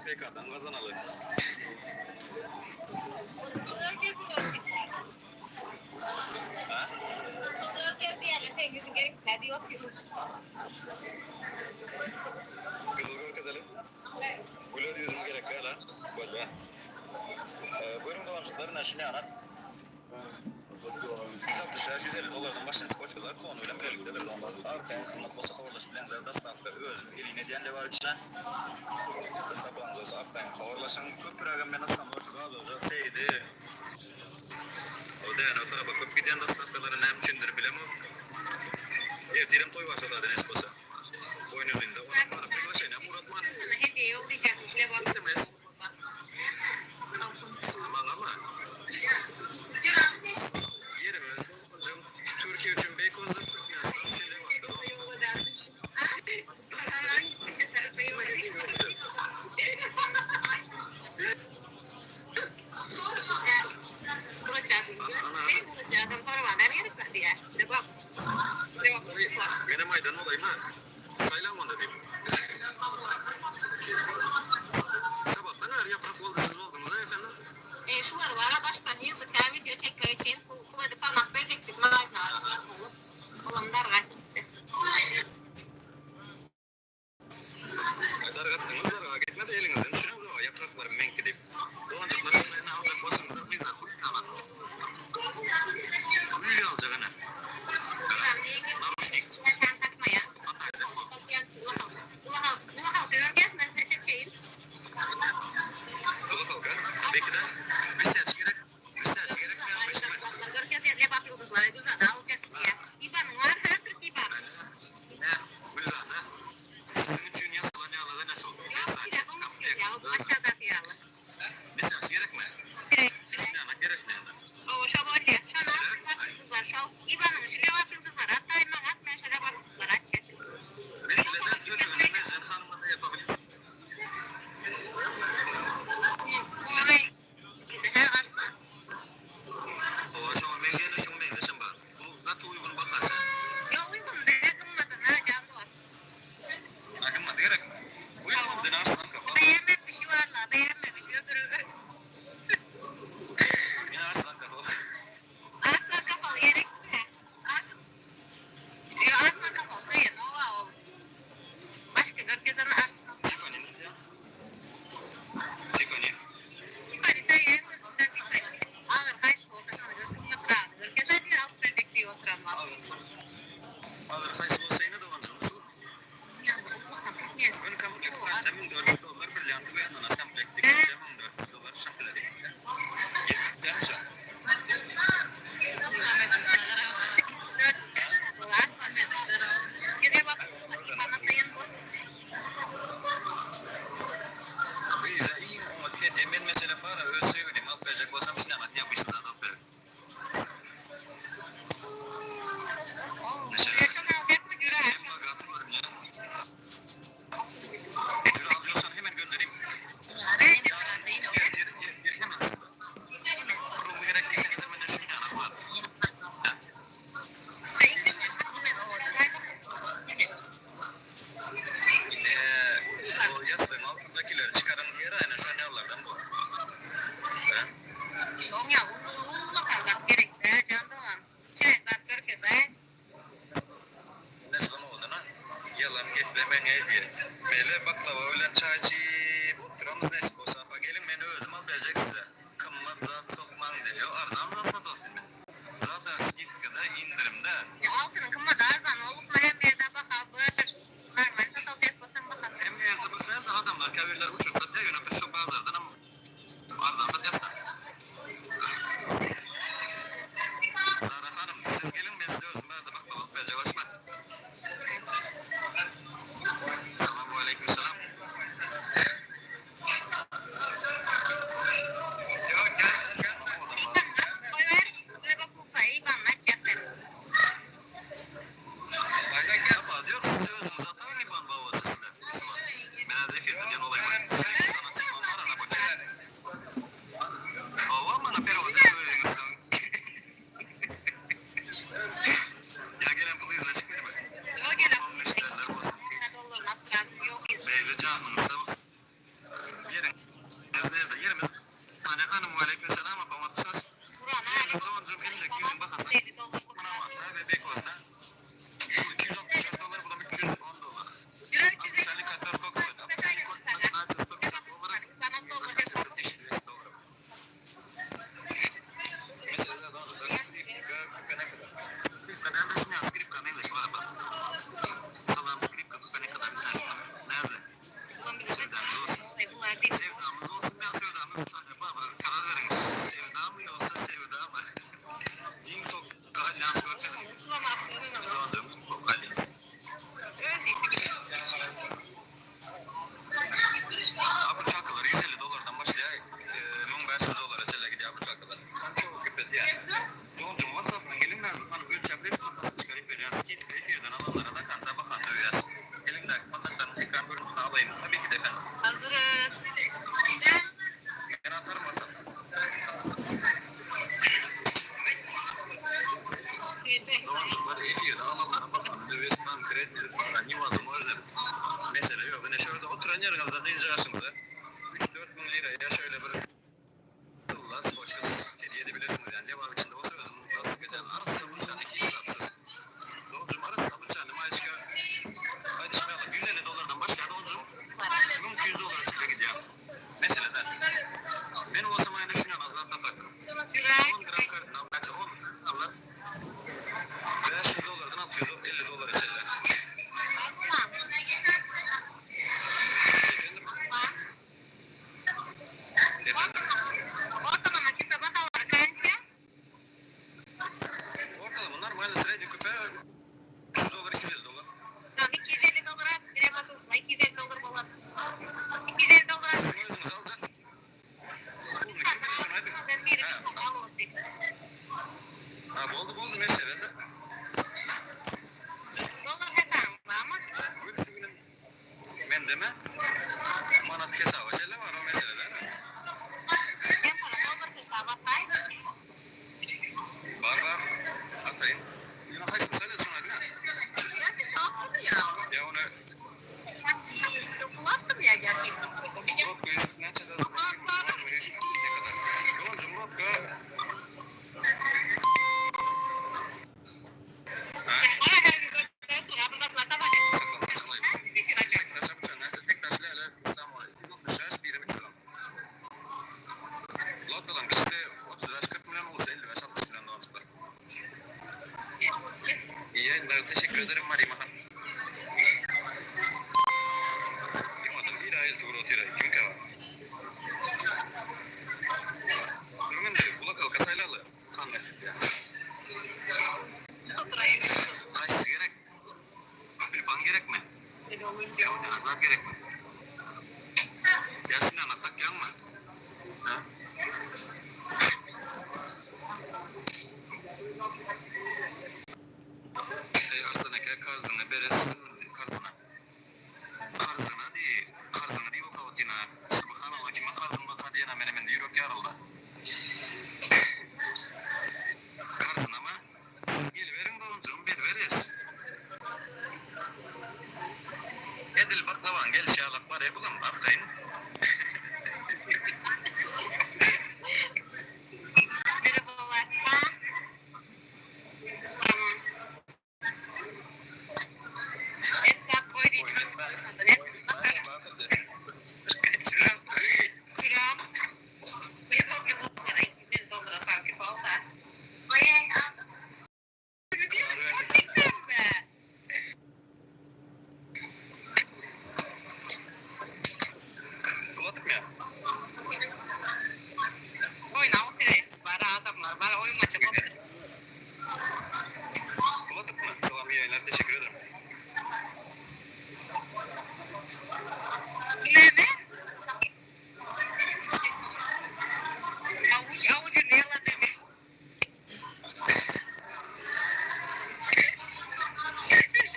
PK'dan kazanalı. Ha? Kızılgır kızılı. Gülür yüzüm gerek lan. Böyle. Buyurun dolanışıklarından şunu anlat. 160 lira, 150 dolardan başlayıp koçular konuyla birlikteler. Arkaya hizmet olsa havarlaş bilenler dastanlıklar özüm eline diyen de var içen. Sabahınız olsa arkaya havarlaşan Türk program ben aslan borçlu az olacak seydi. O değerli o tarafa köp giden dastanlıkların hem içindir bile mi? Ertirim toy başladı deniz bosa. Boyun üzerinde. Ona para fırlaşayın. Murat var. Hediye yollayacakmış. Ne bak. İstemez. Aman ama. Yerimiz hocam Türkiye için Beykoz'da Türkmenistan şimdi var. Benim aydan olayım ha. Sayılan onda değil. Sabahtan her yaprak oldu siz oldunuz ha efendim. Şuları var. Arkadaşlar yıldık her video çekmek için kulları falan verecektik. Magazin ağrısına koyup. Olanlar var gitti. Dargattınız da gitmedi elinizden. Şuna zaman yaprakları menk edip. Dolancıkları sınırına alacak olsanız bizzat kullanın. Ülü alacak ana. Naruşnik. Sen takmaya. Ula halkı görkezmez ne seçeyim. Ula halka. Belki de research gerek. Research gerek. Görkezmez ne bak yıldızları güzel de alacak diye. İban'ın var her Türk İban. Gülzade. Sizin için yasalar ne alada ne oldu? Ya aşağıda kıyalı. Research gerek mi? Direkt. Şuna gerek ne? O şabolye. Şuna bak yıldızlar. Şal. İban'ın şile bak yıldızlar. Hatta iman atmaya şöyle bak yıldızlar. Açacak. Mesela de dönüyorum. Mercan Hanım'a da yapabilirsiniz. Her arsa. O aşama mevziye de şunu mevzeşen var. Bu katı uygun bakarsa. Ya uygun de yakınmadın ha canlı var. Akınmadı gerek mi? Uygun dene arslan kafa. Beğenmemiş yuvarla. Beğenmemiş. Öbürü. Yine arslan kafa. Aslan kafalı yerek mi? Aslan kafalı sayın. Ova ol. Başka görkezene aslan. Tiffany'nin. Tiffany. Hadi sayın. Ağır kaç olsa sana görkezene. Görkezene alt prediktiği oturan var. Alır kayısı olsa yine dolancılmış olur. Ön kamplek Fran'da $1400 bir yandı ve ananas kamplektik. $1400 şampileri. Demiş ha. Bize iyi ama emin mesele para öyle söyleyeyim. Atlayacak olsam şimdi anlat. Yapmışsın zaten atlayacak. Mesela. Hem bagatım var ya. Cüra alıyorsan hemen göndereyim. Hemen size. Kurum gerektiyseniz hemen de şunu anlat var. O yastığın altındakileri çıkarın bir yere aynen şu an yollardan bu. Ne zaman oldu lan? Yalan gitme ben hediye. Böyle baklava öğlen çay içip oturamız neyse o sabah gelin beni özüm al verecek size. Kımmat zat sokmam diyor. Arzan zat satılsın. Zaten Skitka'da indirimde. Hem yerde bu sefer de adamlar kavirler uçursa diye yönemiş şu bazardan ama arzan sat yaslan. Zara Hanım siz gelin ben size özüm verdi baklava verecek hoşma. Selamun aleyküm selam. kredi, para, невозможно. Mesela yok. Hani şöyle oturan yerinizde diyeceksiniz. 3-4 bin lira ya şöyle bir Allah hoşçakalın. Hediye edebilirsiniz yani. Ne var içinde o sözün nasıl bir tane arası buluşan iki hesapsız. Doğrucum arası buluşan maçka. Hadi şimdi alalım. 150 dolardan başladı doğrucum. Bunun 200 dolar çıkıyor gidiyor. Mesela ben o zaman düşünüyorum azaltma takım. 10 gram kartına kaç 10 Allah. 500 dolardan 650 dolar içerler. Efendim? Ortalama kitaba da var kanka. Ortalama normal sırayla küpe 300 dolar 250 dolar. Tamam, 250 dolara bire bakılsın. 250 dolar bulalım. 250 dolara Sizin özünüz alacaksınız. Bunu kim biliyorsun hadi. ben bir alıyorum. Ha oldu mesela de. Dolar hesabı ama Buyurun şimdi. Ben deme. Manat hesabı şeyler var o meseleler. ben para dolar hesabı atayım. Var. Atayım. Yine kaçsın söyle sonra değil mi? Ne yaptın ya? Ya onu Dokunattım ya gerçekten. yok ne kadar Yolcum yok ya. Teşekkür ederim Marim Hanım. Limadım bir ayet vuru otiray. Kim kava? Durgun dedi. Kulak al kasayla alı. Kandı. Kaçsı gerek? Bilpan gerek mi? Ya o azap gerek mi? Yasin anlatak yanma. Ha? Arsana ke karzını beres karzına. Karzına değil o kavatina. Subhanallah kime karzın baka diyene menemen diyor ki yarıldı. Karzına mı? Siz gel verin doğumcum bir veririz. Edil baklavan gel şey alıp parayı bulalım arkayın. Merhabalar. Tamam. Hesap koydum. Kram. Bir bakım sana 200 dolara farkı oldu. Ay gerçekten mi? Kuladık mı ya? Oyna o pirayız var adamlar. Bana oyun maçı yapabilir. Kuladık mı? Selam iyi yayınlar teşekkür ederim. Nerede? Avucu ne yaladın?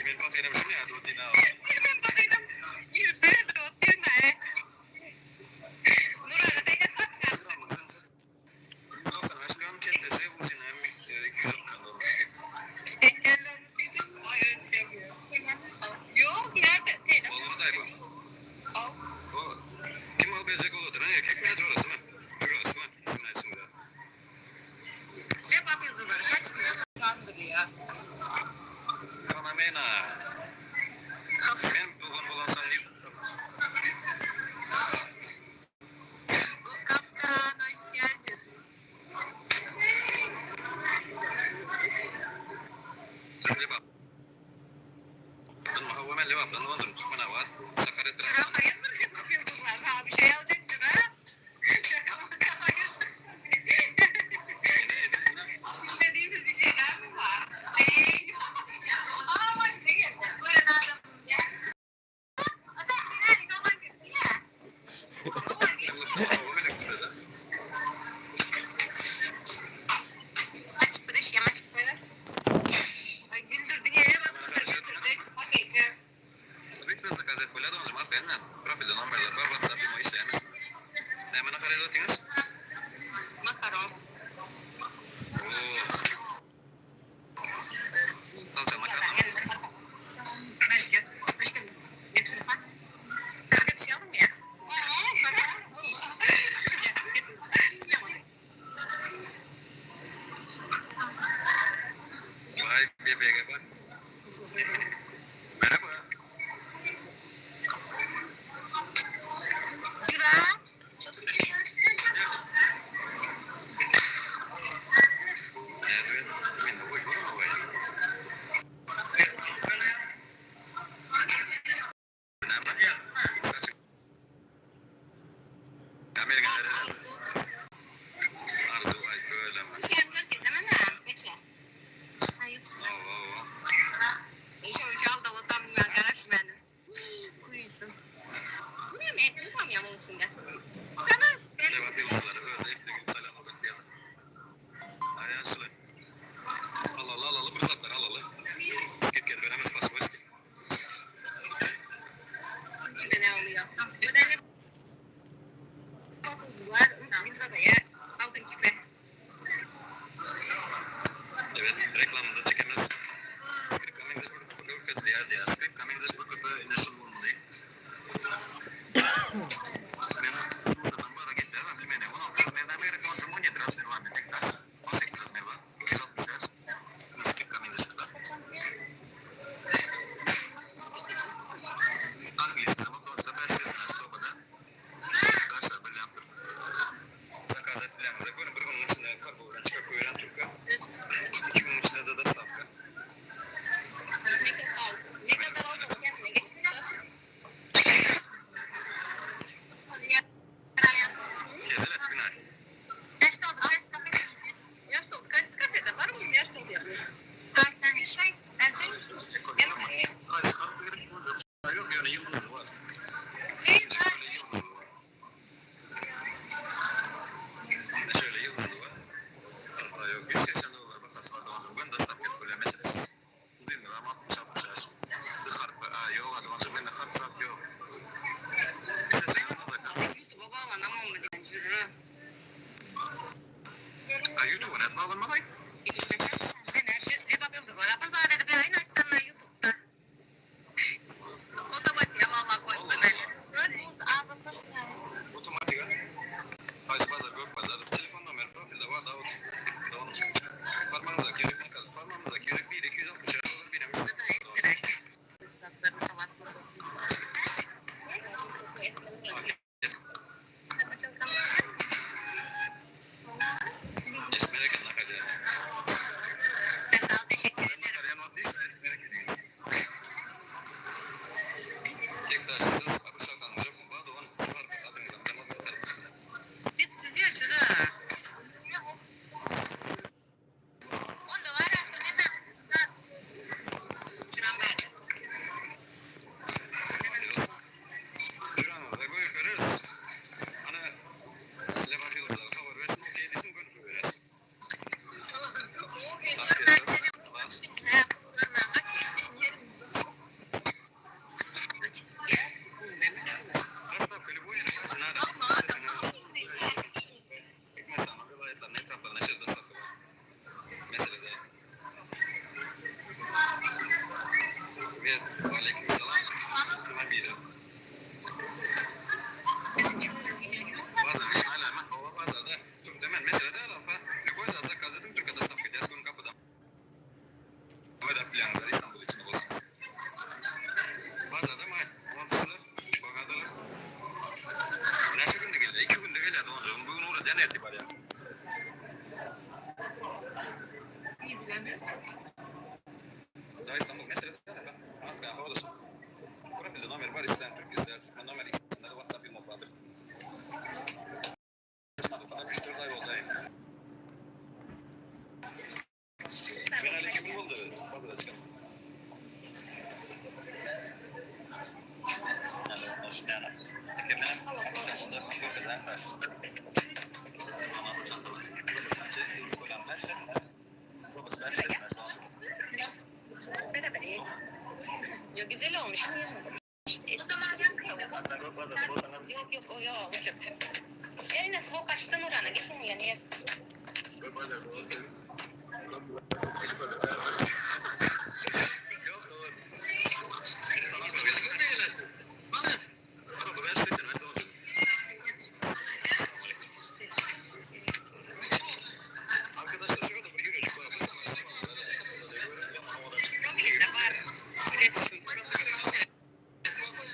Ben bakayım şunu ya rutina var. Ben bakayım. Yürüsene de oturuyor ne? Nurhan'a sen yasak mı? 195 milyon kendisi uzun hem 200 milyon dolar. Yok nerede? Değil. Olur da bu. Al. O kim alabilecek olur? Ne erkek mi orası mı? Şurası mı? İsimler içinde. Ne bakıyorsunuz? Kaçmıyor. Kandırıyor. Fenomena. Ben bulan sanayım. Kaptan hoş geldin. Size bak. Ben muhavvemen levap. Ben onzum çıkmana var. Sakaret Ya biraz. hayırdır ne bakıyorsunuz? Sana bir şey alacaktım ha? Şaka maka hayırdır? İstediğimiz bir şeyler mi var? Değil. Aa bak ne geldi? Böyle adam. Sen yani dolan gitti ya. Aç bırış yamaç böyle. Ay güldürdün ya. Bak güldürdün. Okey. Ведь вы заказать были, должен быть, правильно? Профиль номер, WhatsApp, и мы ищем. Amerika'da arzu ay böyle mi? Bir şey yapmak istemem ha. Geçe. Hayır. İşte uçağı da vatam ben garaş benim. Kuyusun. Bu ne mi? Ekmek koymuyor mu içinde? Tamam. Levat yıldızları özellikle Gülsalen olacak diye. Aynen şöyle. Al fırsatlar al. Git veremez pas koy. İçinde ne oluyor? Ödene var. İmza da yer. Altın küpe. Evet, reklamında çekemez. Script coming this book because they are script coming this book the initial one day. Ne kadar oldu? Kendine geçmiş. Kezilet günay. Yaş oldu. Yaş oldu. Kaç var mı? Yaş oldu yapıyorsun. Harften işte. Ben sen. Ay skarfı gerek bulacak. Yok yani yıldızı var. Değil. Şöyle yıldızı var. Şöyle yıldızı var. Ay yok 180 dolar bak asfalda olacak. Ben de stop yapıp böyle meselesiz. Bu değil mi? Ama 60 yaş. Dıkarpı. Ay yok hadi olacak. Ben de karp saat yok. İsterseniz ne zaten? YouTube'a bağlanamam mı diye jürü. Ay YouTube'a net bağlanmalıyım. Ben her şey Ebap Yıldız var. Apazade de bir ayın açsınlar YouTube'da. Otomatik valla koydu beni. Ağzı hoş geldin. Otomatik ha. Ay pazar gök pazar. Telefon numara profilde var Davut. Davut. Parmağınızdaki yürek bir kaldı. Parmağınızdaki yürek 1 260 lira olur. Bir emin Zatlarını salatmış olsun. Esmer'e kadar hadi. Ben sana teşekkür Sen ederim. bakaryam attıysa Esmer'e gidiyorsun. Tektaşsız Abu Şakan Hocam Fuba Doğan Fark adınıza demek atarım. Biz sizi yaşırı. Onda var aslında ne ben? Şuran verdi. Şuranızda görürüz. Ana Levat Yıldızları haber versin okey desin gönül verir. Kasnaf kulübü oyunu nada. Hikmet sana vilayetlerin etraflarına şırda satıyor. Mesela de. Ve aleykümselam. Tüme biri. Bazen iş hala hemen hava pazarda. Türk demen mesela de alafa. Ne koysa zakaz edin Türkiye'de stop gidiyoruz bunun kapıda. Ama da planlar İstanbul için olsun. Pazarda mı? Ama pazar. Bagadalı. Neşe günde geldi. 2 günde geldi. Bugün uğradı. Yani etibar ya. Daha İstanbul mesela de alafa. Arkaya havalasın. Profilde numara var. İsteyen Türk isteyen Türkmen numara ikisinde de WhatsApp bir mod vardır. Bana 3-4 ay oldu. Genelde 2 gün oldu. Fazla da çıkalım. Yani hoş yani. Benim akşam olacak bir gün kazan karşıda. Ama bu çantalar. Sadece yıldız koyan ben şişesine. Babası ben şişesine. Beraber iyi. Ya güzel olmuş ama yemedim. İşte o zaman yakıyor. Pazarda olsanız. Yok o yok. Eline soğuk açtın oranı. Geçin yani yersin. Pazarda olsanız. Yok doğru. Tamam böyle görmeyelim. Bana bu ben şişesine. Arkadaşlar şurada bir yürüyüş var. Profilinde var. İletişim. Türk numara.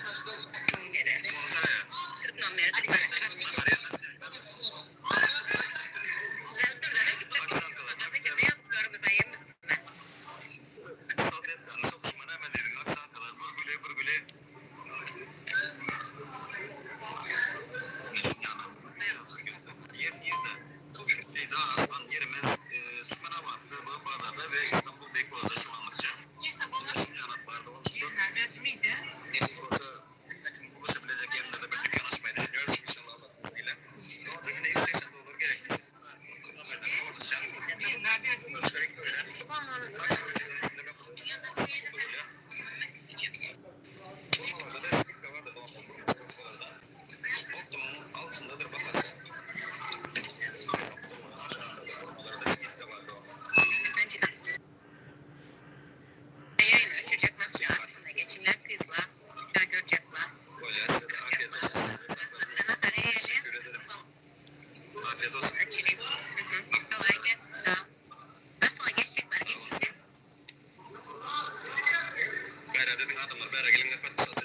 Nella faccia